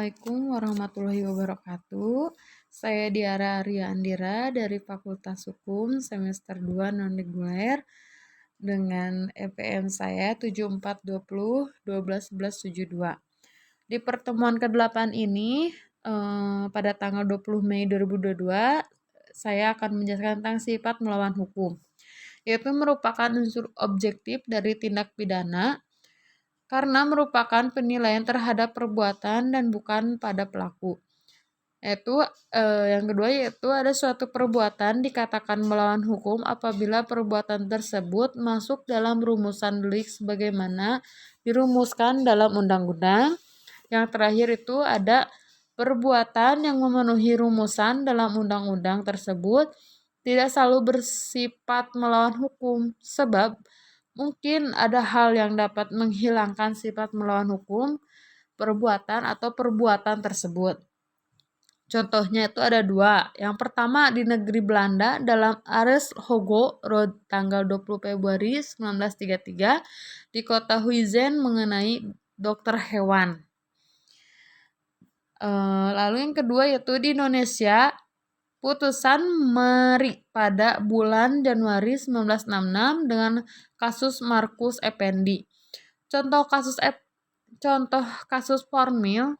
Assalamualaikum warahmatullahi wabarakatuh. Saya Diara Arya Andira dari Fakultas Hukum semester 2 non-reguler dengan EPM saya 7420 12 11 72. Di pertemuan ke-8 ini pada tanggal 20 Mei 2022 saya akan menjelaskan tentang sifat melawan hukum, yaitu merupakan unsur objektif dari tindak pidana karena merupakan penilaian terhadap perbuatan dan bukan pada pelaku. Yang kedua yaitu ada suatu perbuatan dikatakan melawan hukum apabila perbuatan tersebut masuk dalam rumusan delik sebagaimana dirumuskan dalam undang-undang. Yang terakhir itu ada perbuatan yang memenuhi rumusan dalam undang-undang tersebut tidak selalu bersifat melawan hukum, sebab mungkin ada hal yang dapat menghilangkan sifat melawan hukum, perbuatan atau perbuatan tersebut. Contohnya itu ada dua. Yang pertama di negeri Belanda dalam Ares Hogo Road tanggal 20 Februari 1933 di kota Huizen mengenai dokter hewan. Lalu yang kedua yaitu di Indonesia putusan Meri pada bulan Januari 1966 dengan kasus Markus Effendi. Contoh kasus formil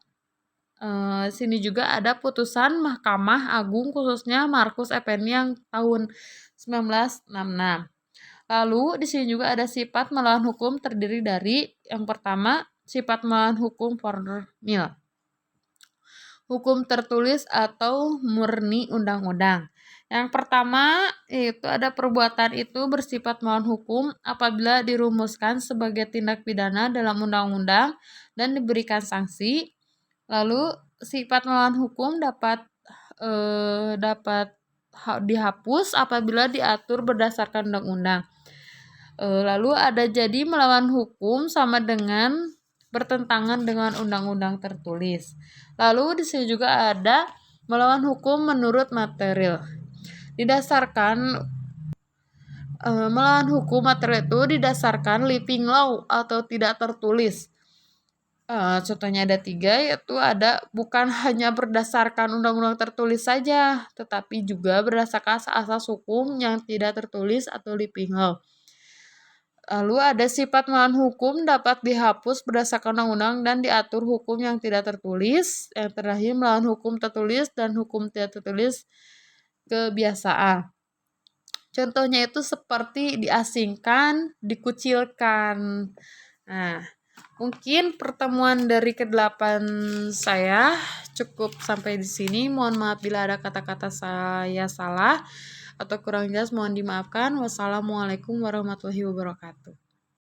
sini juga ada putusan Mahkamah Agung khususnya Markus Effendi yang tahun 1966. Lalu di sini juga ada sifat melawan hukum terdiri dari yang pertama sifat melawan hukum formil, hukum tertulis atau murni undang-undang. Yang pertama itu ada perbuatan itu bersifat melawan hukum apabila dirumuskan sebagai tindak pidana dalam undang-undang dan diberikan sanksi. Lalu sifat melawan hukum dapat dihapus apabila diatur berdasarkan undang-undang. Lalu ada jadi melawan hukum sama dengan bertentangan dengan undang-undang tertulis. Lalu di sini juga ada melawan hukum menurut material. Melawan hukum material itu didasarkan living law atau tidak tertulis. Contohnya ada 3, yaitu ada bukan hanya berdasarkan undang-undang tertulis saja, tetapi juga berdasarkan asas hukum yang tidak tertulis atau living law. Lalu ada sifat melawan hukum dapat dihapus berdasarkan undang-undang dan diatur hukum yang tidak tertulis. Yang terakhir melawan hukum tertulis dan hukum tidak tertulis kebiasaan. Contohnya itu seperti diasingkan, dikucilkan. Nah, mungkin pertemuan dari ke-8 saya cukup sampai di sini. Mohon maaf bila ada kata-kata saya salah atau kurang jelas, mohon dimaafkan. Wassalamualaikum warahmatullahi wabarakatuh.